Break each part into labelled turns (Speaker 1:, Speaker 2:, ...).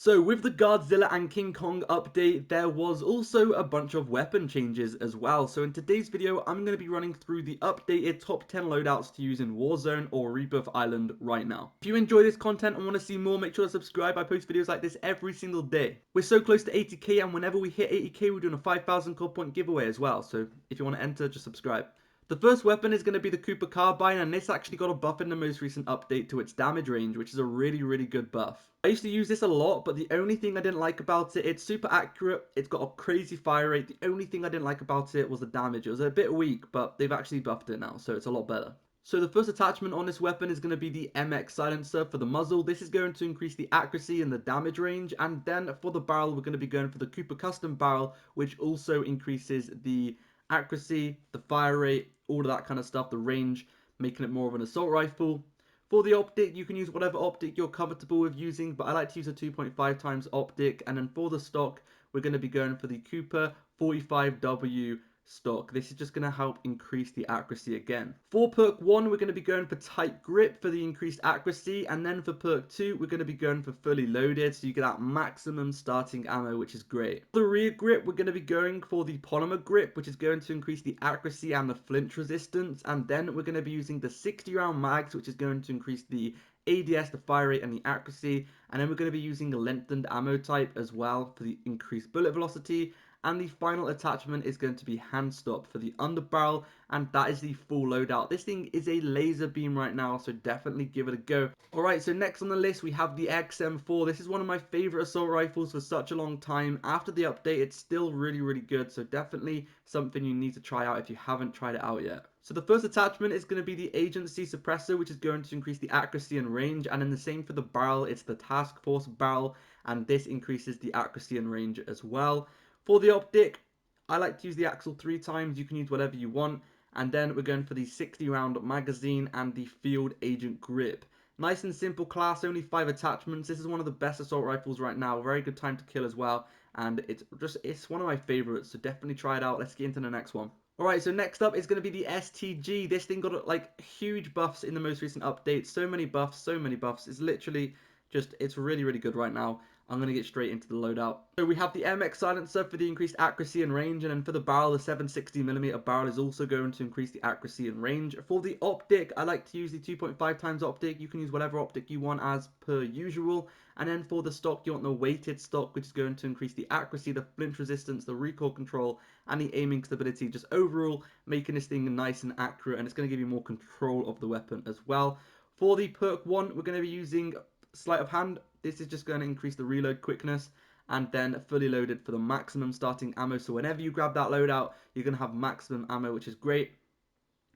Speaker 1: So with the Godzilla and King Kong update, there was also a bunch of weapon changes as well. So in today's video, I'm going to be running through the updated top 10 loadouts to use in Warzone or Rebirth Island right now. If you enjoy this content and want to see more, make sure to subscribe. I post videos like this every single day. We're so close to 80k, and whenever we hit 80k, we're doing a 5,000 core point giveaway as well. So if you want to enter, just subscribe. The first weapon is going to be the Cooper Carbine, and this actually got a buff in the most recent update to its damage range, which is a really good buff. I used to use this a lot, but the only thing I didn't like about it, it's super accurate, it's got a crazy fire rate. The only thing I didn't like about it was the damage. It was a bit weak, but they've actually buffed it now, so it's a lot better. So the first attachment on this weapon is going to be the MX silencer for the muzzle. This is going to increase the accuracy and the damage range, and then for the barrel, we're going to be going for the Cooper custom barrel, which also increases the accuracy, the fire rate, all of that kind of stuff, the range, making it more of an assault rifle. For the optic, you can use whatever optic you're comfortable with using, but I like to use a 2.5 times optic. And then for the stock, we're going to be going for the Cooper 45W stock. This is just going to help increase the accuracy again. For perk 1, we're going to be going for tight grip for the increased accuracy, and then for perk 2, we're going to be going for fully loaded, so you get that maximum starting ammo, which is great. For the rear grip, we're going to be going for the polymer grip, which is going to increase the accuracy and the flinch resistance, and then we're going to be using the 60 round mags, which is going to increase the ADS, the fire rate, and the accuracy, and then we're going to be using a lengthened ammo type as well for the increased bullet velocity. And the final attachment is going to be hand stop for the underbarrel, and that is the full loadout. This thing is a laser beam right now, so definitely give it a go. Alright, so next on the list we have the XM4. This is one of my favorite assault rifles for such a long time. After the update, it's still really good, so definitely something you need to try out if you haven't tried it out yet. So the first attachment is going to be the agency suppressor, which is going to increase the accuracy and range, and then the same for the barrel, it's the task force barrel, and this increases the accuracy and range as well. For the optic, I like to use the Axle 3 times. You can use whatever you want. And then we're going for the 60 round magazine and the field agent grip. Nice and simple class, only 5 attachments. This is one of the best assault rifles right now. Very good time to kill as well. And it's one of my favorites, so definitely try it out. Let's get into the next one. Alright, so next up is going to be the STG. This thing got like huge buffs in the most recent update. So many buffs. It's literally just, it's really good right now. I'm going to get straight into the loadout. So we have the MX silencer for the increased accuracy and range, and then for the barrel, the 760mm barrel is also going to increase the accuracy and range. For the optic, I like to use the 2.5 times optic. You can use whatever optic you want as per usual. And then for the stock, you want the weighted stock, which is going to increase the accuracy, the flinch resistance, the recoil control, and the aiming stability, just overall making this thing nice and accurate, and it's going to give you more control of the weapon as well. For the perk 1, we're going to be using sleight of hand. This is just going to increase the reload quickness, and then fully loaded for the maximum starting ammo. So whenever you grab that loadout, you're going to have maximum ammo, which is great.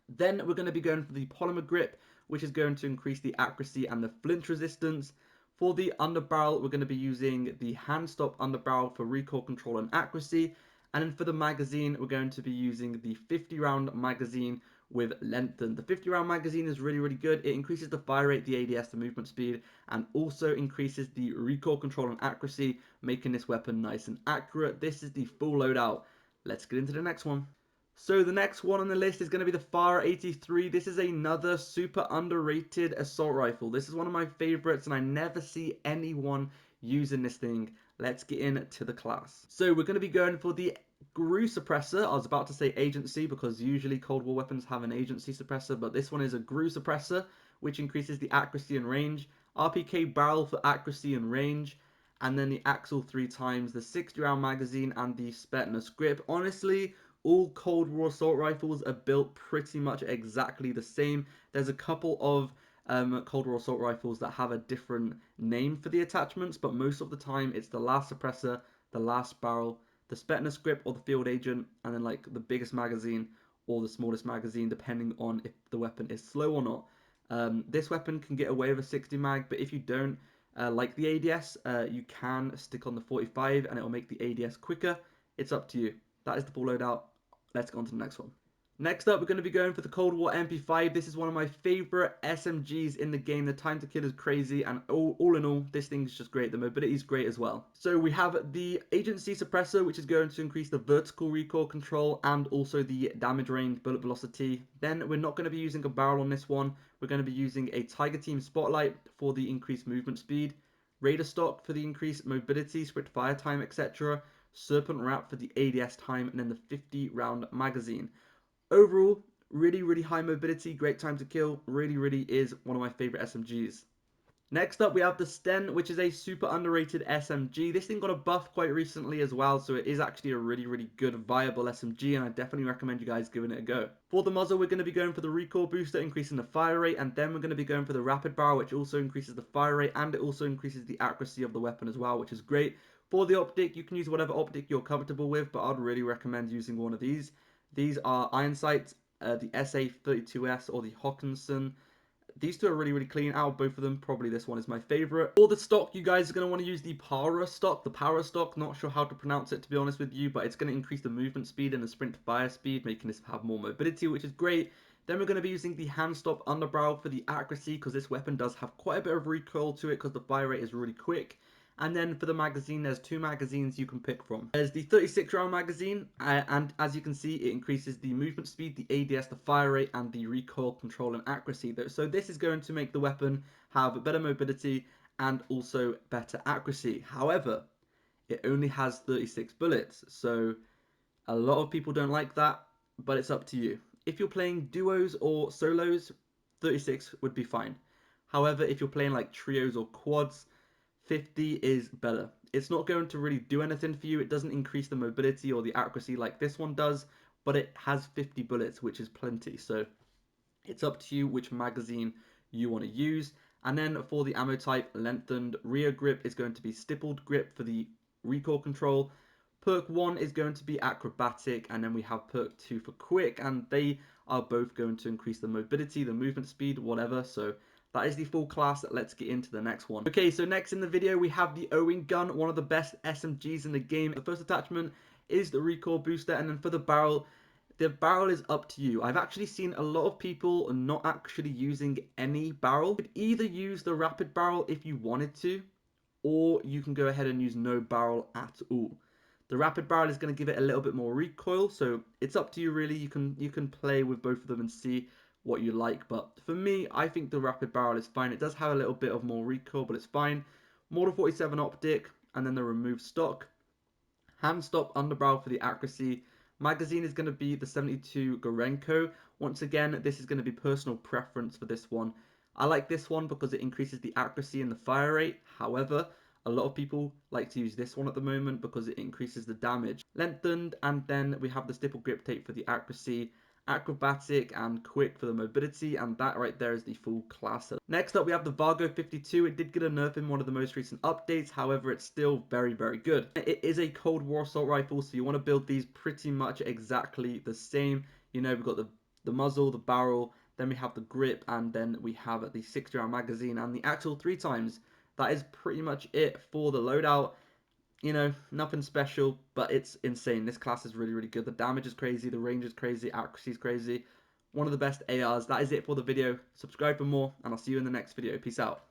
Speaker 1: Then we're going to be going for the polymer grip, which is going to increase the accuracy and the flinch resistance. For the underbarrel, we're going to be using the hand stop underbarrel for recoil control and accuracy. And then for the magazine, we're going to be using the 50 round magazine with lengthen. The 50 round magazine is really good. It increases the fire rate, the ADS, the movement speed, and also increases the recoil control and accuracy, making this weapon nice and accurate. This is the full loadout. Let's get into the next one. So the next one on the list is going to be the FAR 83. This is another super underrated assault rifle. This is one of my favorites, and I never see anyone using this thing. Let's get into the class. So we're going to be going for the GRU suppressor. I was about to say agency because usually Cold War weapons have an agency suppressor, but this one is a GRU suppressor, which increases the accuracy and range. RPK barrel for accuracy and range, and then the Axle 3 times, the 60 round magazine, and the STen grip. Honestly, all Cold War assault rifles are built pretty much exactly the same. There's a couple of Cold War assault rifles that have a different name for the attachments, but most of the time it's the last suppressor, the last barrel, the STen grip or the field agent, and then like the biggest magazine or the smallest magazine, depending on if the weapon is slow or not. This weapon can get away with a 60 mag, but if you don't like the ADS, you can stick on the 45 and it will make the ADS quicker. It's up to you. That is the full loadout. Let's go on to the next one. Next up, we're going to be going for the Cold War MP5. This is one of my favorite SMGs in the game. The time to kill is crazy, and all in all, this thing is just great. The mobility is great as well. So we have the agency suppressor, which is going to increase the vertical recoil control and also the damage range, bullet velocity. Then we're not going to be using a barrel on this one. We're going to be using a Tiger Team Spotlight for the increased movement speed. Raider stock for the increased mobility, sprint fire time, etc. Serpent wrap for the ADS time, and then the 50 round magazine. Overall, really high mobility, great time to kill, really is one of my favorite SMGs. Next up, we have the STen, which is a super underrated SMG. This thing got a buff quite recently as well, so it is actually a really good, viable SMG, and I definitely recommend you guys giving it a go. For the muzzle, we're going to be going for the recoil booster, increasing the fire rate, and then we're going to be going for the rapid barrel, which also increases the fire rate, and it also increases the accuracy of the weapon as well, which is great. For the optic, you can use whatever optic you're comfortable with, but I'd really recommend using one of these. These are iron sights, the SA32S or the Hawkinson. These two are really clean. Out of both of them, probably this one is my favorite. For the stock, you guys are going to want to use the Para stock. The Para stock, not sure how to pronounce it to be honest with you, but it's going to increase the movement speed and the sprint fire speed, making this have more mobility, which is great. Then we're going to be using the hand stop underbarrel for the accuracy, because this weapon does have quite a bit of recoil to it because the fire rate is really quick. And then for the magazine, there's two magazines you can pick from. There's the 36 round magazine, and as you can see, it increases the movement speed, the ADS, the fire rate, and the recoil control and accuracy. So this is going to make the weapon have better mobility and also better accuracy. However, it only has 36 bullets, so a lot of people don't like that, but it's up to you. If you're playing duos or solos, 36 would be fine. However, if you're playing like trios or quads, 50 is better. It's not going to really do anything for you. It doesn't increase the mobility or the accuracy like this one does, but it has 50 bullets, which is plenty. So it's up to you which magazine you want to use. And then for the ammo type, lengthened rear grip is going to be stippled grip for the recoil control. Perk 1 is going to be acrobatic, and then we have perk 2 for quick, and they are both going to increase the mobility, the movement speed, whatever. So that is the full class. Let's get into the next one. Okay, so next in the video, we have the Owen gun, one of the best SMGs in the game. The first attachment is the recoil booster, and then for the barrel is up to you. I've actually seen a lot of people not actually using any barrel. You could either use the rapid barrel if you wanted to, or you can go ahead and use no barrel at all. The rapid barrel is going to give it a little bit more recoil, so it's up to you really. You can play with both of them and see what you like, but for me, I think the rapid barrel is fine. It does have a little bit of more recoil, but it's fine. Mortar 47 optic, and then the removed stock. Hand stop underbarrel for the accuracy. Magazine is going to be the 72 Gorenko. Once again, this is going to be personal preference for this one. I like this one because it increases the accuracy and the fire rate. However, a lot of people like to use this one at the moment because it increases the damage. Lengthened, and then we have the stipple grip tape for the accuracy, acrobatic and quick for the mobility, and that right there is the full class. Next up, we have the Vargo 52. It did get a nerf in one of the most recent updates, however, it's still very good. It is a Cold War assault rifle, so you want to build these pretty much exactly the same. You know, we've got the muzzle, the barrel, then we have the grip, and then we have the 60 round magazine and the actual 3x. That is pretty much it for the loadout. You know, nothing special, but it's insane. This class is really good. The damage is crazy, the range is crazy, accuracy is crazy. One of the best ARs. That is it for the video. Subscribe for more, and I'll see you in the next video. Peace out.